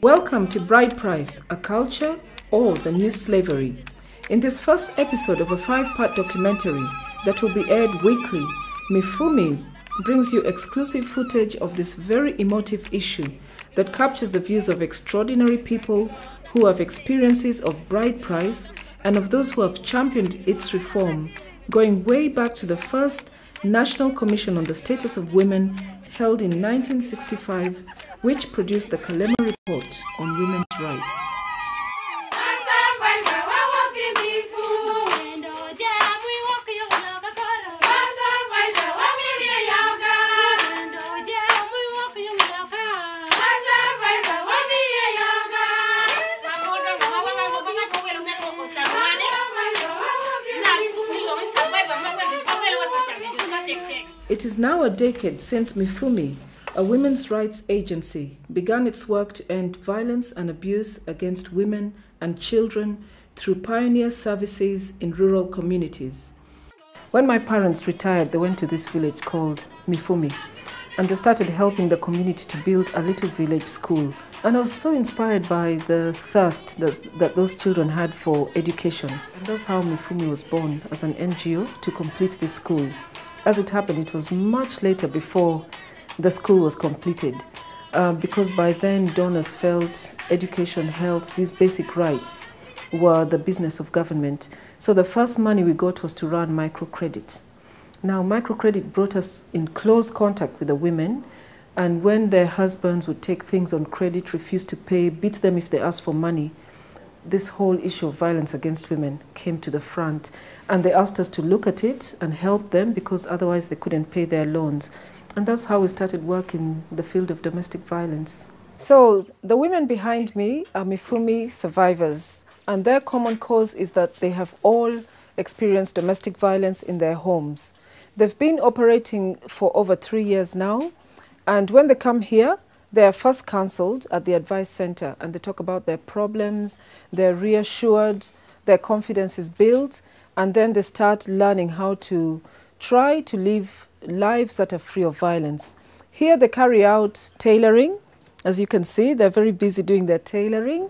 Welcome to Bride Price, a culture or the new slavery. In this first episode of a 5-part documentary that will be aired weekly, MIFUMI brings you exclusive footage of this very emotive issue that captures the views of extraordinary people who have experiences of bride price and of those who have championed its reform, going way back to the first National Commission on the Status of Women held in 1965, which produced the Kalema Report on Women's Rights. It is now a decade since MIFUMI, a women's rights agency, began its work to end violence and abuse against women and children through pioneer services in rural communities. When my parents retired, they went to this village called MIFUMI, and they started helping the community to build a little village school. And I was so inspired by the thirst that those children had for education. And that's how MIFUMI was born, as an NGO to complete this school. As it happened, it was much later before the school was completed, because by then donors felt education, health, these basic rights were the business of government. So the first money we got was to run microcredit. Now, microcredit brought us in close contact with the women, and when their husbands would take things on credit, refuse to pay, beat them if they asked for money, this whole issue of violence against women came to the front, and they asked us to look at it and help them because otherwise they couldn't pay their loans. And that's how we started work in the field of domestic violence. So the women behind me are MIFUMI survivors, and their common cause is that they have all experienced domestic violence in their homes. They've been operating for over 3 years now, and when they come here, they are first counseled at the Advice Center, and they talk about their problems, they're reassured, their confidence is built, and then they start learning how to try to live lives that are free of violence. Here they carry out tailoring. As you can see, they're very busy doing their tailoring.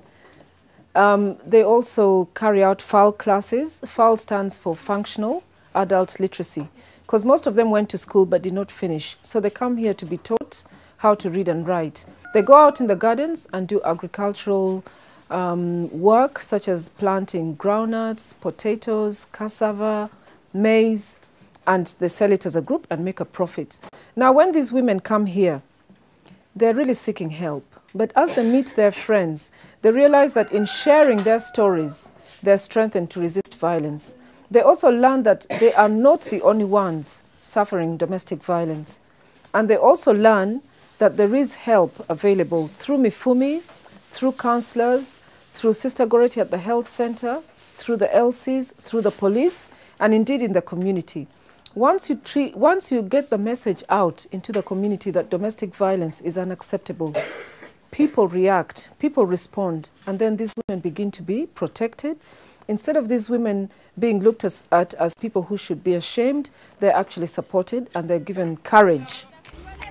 They also carry out FAL classes. FAL stands for Functional Adult Literacy, because most of them went to school but did not finish. So they come here to be taught how to read and write. They go out in the gardens and do agricultural work, such as planting groundnuts, potatoes, cassava, maize, and they sell it as a group and make a profit. Now, when these women come here, they're really seeking help. But as they meet their friends, they realize that in sharing their stories, they're strengthened to resist violence. They also learn that they are not the only ones suffering domestic violence. And they also learn that there is help available through MIFUMI, through counselors, through Sister Goreti at the health center, through the LCs, through the police, and indeed in the community. Once you get the message out into the community that domestic violence is unacceptable, people react, people respond, and then these women begin to be protected. Instead of these women being looked at as people who should be ashamed, they're actually supported and they're given courage.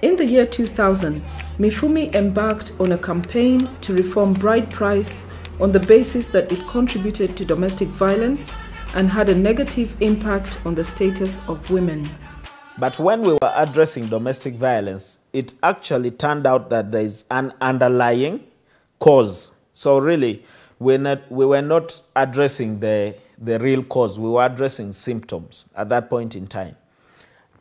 In the year 2000, MIFUMI embarked on a campaign to reform bride price on the basis that it contributed to domestic violence and had a negative impact on the status of women. But when we were addressing domestic violence, it actually turned out that there is an underlying cause. So really, we were not addressing the real cause. We were addressing symptoms at that point in time.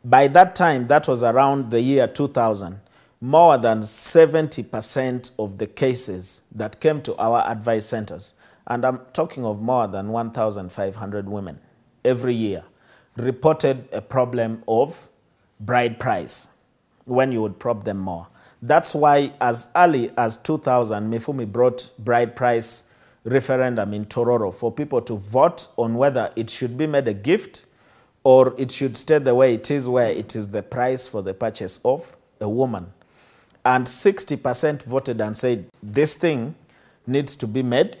By that time, that was around the year 2000, more than 70% of the cases that came to our advice centers, and I'm talking of more than 1,500 women every year, reported a problem of bride price when you would probe them more. That's why as early as 2000, MIFUMI brought bride price referendum in Tororo for people to vote on whether it should be made a gift or it should stay the way it is, where it is the price for the purchase of a woman. And 60% voted and said, this thing needs to be made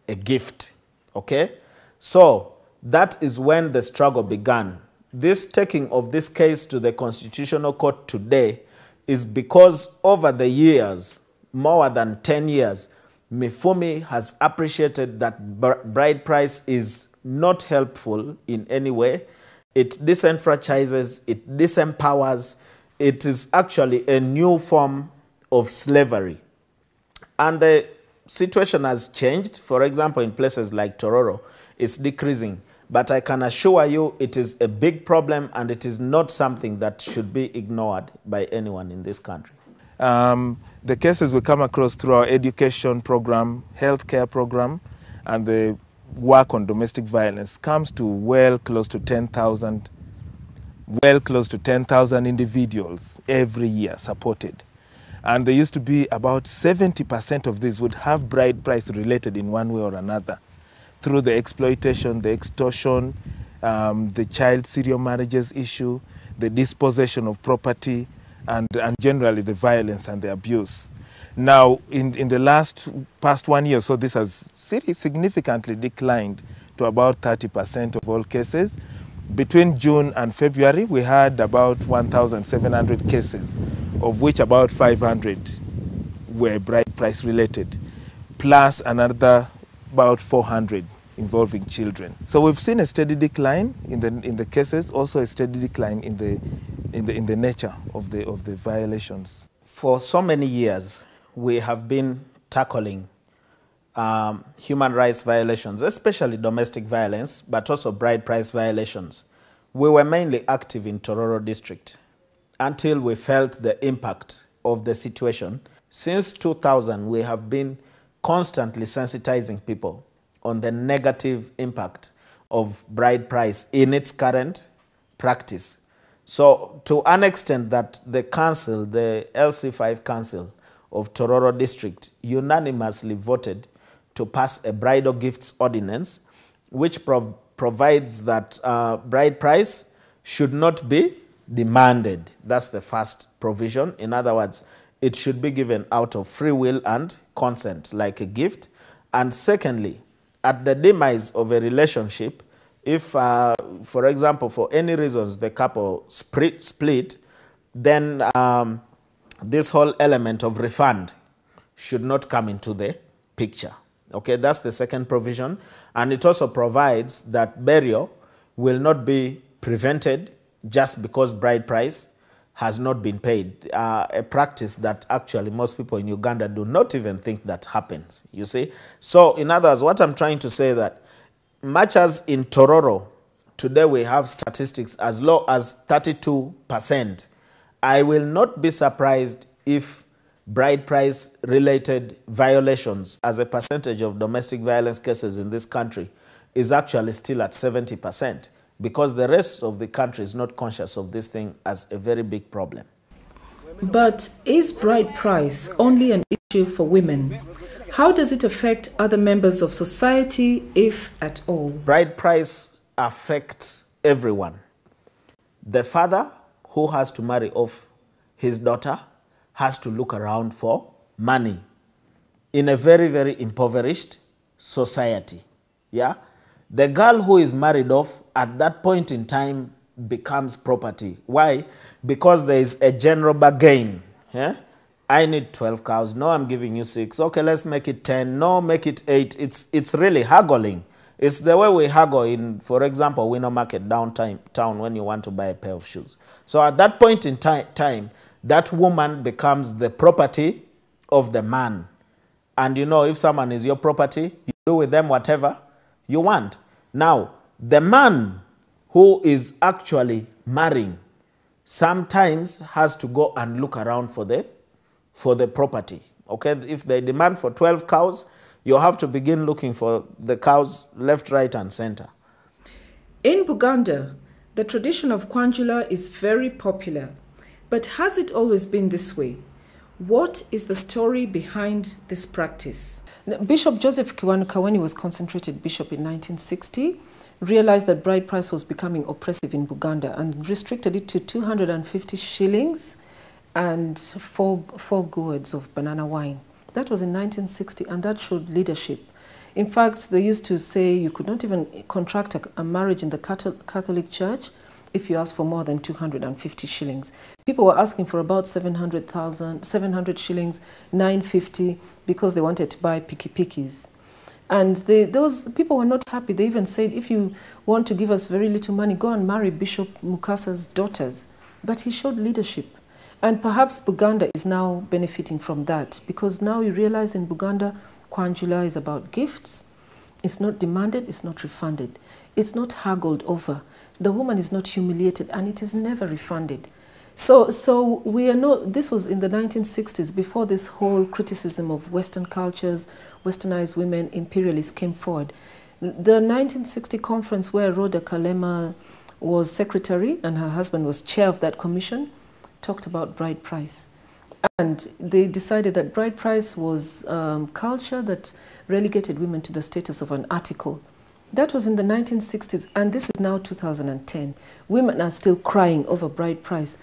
a gift, okay? So that is when the struggle began. This taking of this case to the Constitutional Court today is because over the years, more than 10 years, MIFUMI has appreciated that bride price is not helpful in any way. It disenfranchises, it disempowers. It is actually a new form of slavery. And the situation has changed. For example, in places like Tororo, it's decreasing. But I can assure you it is a big problem, and it is not something that should be ignored by anyone in this country. The cases we come across through our education program, healthcare program, and the work on domestic violence comes to well close to 10,000 individuals every year supported. And there used to be about 70% of these would have bride price related in one way or another, through the exploitation, the extortion, the child serial marriages issue, the dispossession of property, and generally the violence and the abuse. Now, in the past 1 year, so this has significantly declined to about 30% of all cases. Between June and February, we had about 1,700 cases, of which about 500 were bride price related, plus another about 400 involving children. So we've seen a steady decline in the cases, also a steady decline in the nature of the violations. For so many years, we have been tackling human rights violations, especially domestic violence, but also bride price violations. We were mainly active in Tororo district until we felt the impact of the situation. Since 2000, we have been constantly sensitizing people on the negative impact of bride price in its current practice. So to an extent that the council, the LC5 council of Tororo district, unanimously voted to pass a bridal gifts ordinance, which provides that bride price should not be demanded. That's the first provision. In other words, it should be given out of free will and consent, like a gift. And secondly, at the demise of a relationship, if, for example, for any reasons the couple split, then this whole element of refund should not come into the picture. Okay, that's the second provision. And it also provides that burial will not be prevented just because bride price has not been paid. A practice that actually most people in Uganda do not even think that happens, you see. So in other words, what I'm trying to say that much as in Tororo, today we have statistics as low as 32%, I will not be surprised if bride price related violations as a percentage of domestic violence cases in this country is actually still at 70%, because the rest of the country is not conscious of this thing as a very big problem. But is bride price only an issue for women? How does it affect other members of society, if at all? Bride price affects everyone. The father who has to marry off his daughter has to look around for money in a very, very impoverished society. Yeah? The girl who is married off at that point in time becomes property. Why? Because there is a general bargain. Yeah? I need 12 cows. No, I'm giving you 6. Okay, let's make it 10. No, make it 8. It's really haggling. It's the way we haggle in, for example, Winner Market downtown when you want to buy a pair of shoes. So at that point in time, that woman becomes the property of the man. And you know, if someone is your property, you do with them whatever you want. Now, the man who is actually marrying sometimes has to go and look around for the property. Okay, if they demand for 12 cows, you have to begin looking for the cows left, right, and center. In Buganda, the tradition of Kwanjula is very popular. But has it always been this way? What is the story behind this practice? Bishop Joseph Kiwanuka, when he was concentrated bishop in 1960, realized that bride price was becoming oppressive in Buganda and restricted it to 250 shillings and four gourds of banana wine. That was in 1960, and that showed leadership. In fact, they used to say you could not even contract a marriage in the Catholic Church if you ask for more than 250 shillings. People were asking for about 700 shillings, 950, because they wanted to buy pikis. And those people were not happy. They even said, if you want to give us very little money, go and marry Bishop Mukasa's daughters. But he showed leadership. And perhaps Buganda is now benefiting from that, because now you realize in Buganda, Kwanjula is about gifts. It's not demanded, it's not refunded. It's not haggled over. The woman is not humiliated, and it is never refunded. So we are not, this was in the 1960s, before this whole criticism of Western cultures, westernized women, imperialists came forward. The 1960 conference where Rhoda Kalema was secretary and her husband was chair of that commission, talked about bride price. And they decided that bride price was culture that relegated women to the status of an article. That was in the 1960s, and this is now 2010. Women are still crying over bride price.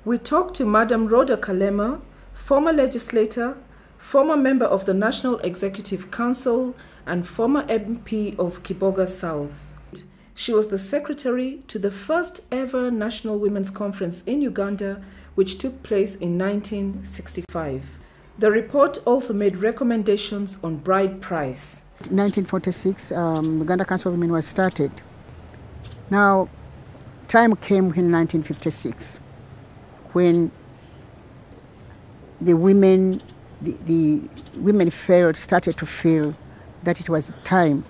We talked to Madam Rhoda Kalema, former legislator, former member of the National Executive Council, and former MP of Kiboga South. She was the secretary to the first ever National Women's Conference in Uganda, which took place in 1965. The report also made recommendations on bride price. 1946, Uganda Council of Women was started. Now, time came in 1956 when the women started to feel that it was time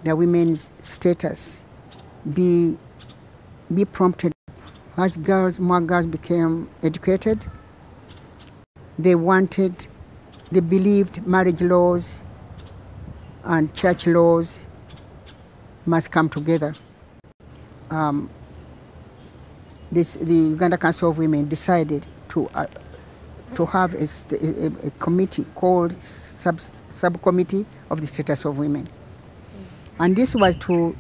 that women's status be prompted. As more girls became educated, they believed marriage laws and church laws must come together. The Uganda Council of Women decided to have a committee called Subcommittee of the Status of Women. And this was to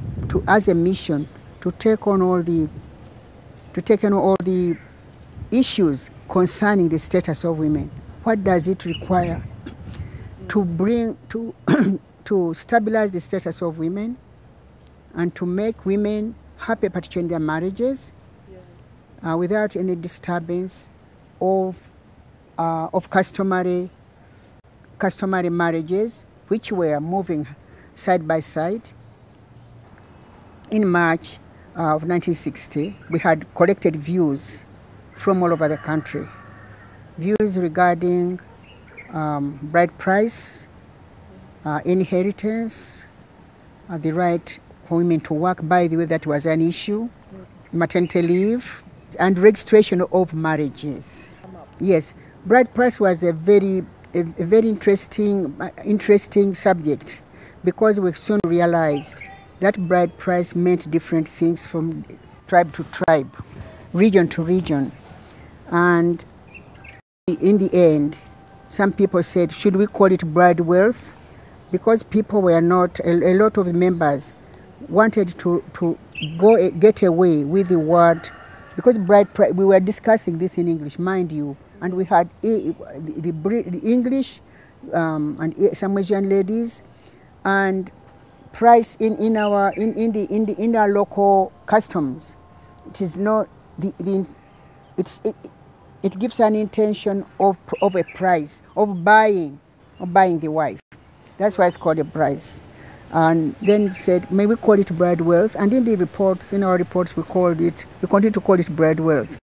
as a mission to take on all the issues concerning the status of women. What does it require to stabilize the status of women and to make women happy, particularly in their marriages, yes, without any disturbance of customary marriages, which were moving side by side. In March of 1960, we had collected views from all over the country. Views regarding bride price, inheritance, the right for women to work, by the way, that was an issue, maternity leave, and registration of marriages. Yes, bride price was a very interesting subject, because we soon realized that bride price meant different things from tribe to tribe, region to region. And in the end, some people said, should we call it bride wealth? Because people were not, a lot of members wanted to get away with the word, because bride price, we were discussing this in English, mind you, and we had the English and some Asian ladies, and price in our local customs. It is not it gives an intention of a price of buying the wife. That's why it's called a price. And then said, may we call it bride wealth? And in our reports, we continue to call it bride wealth.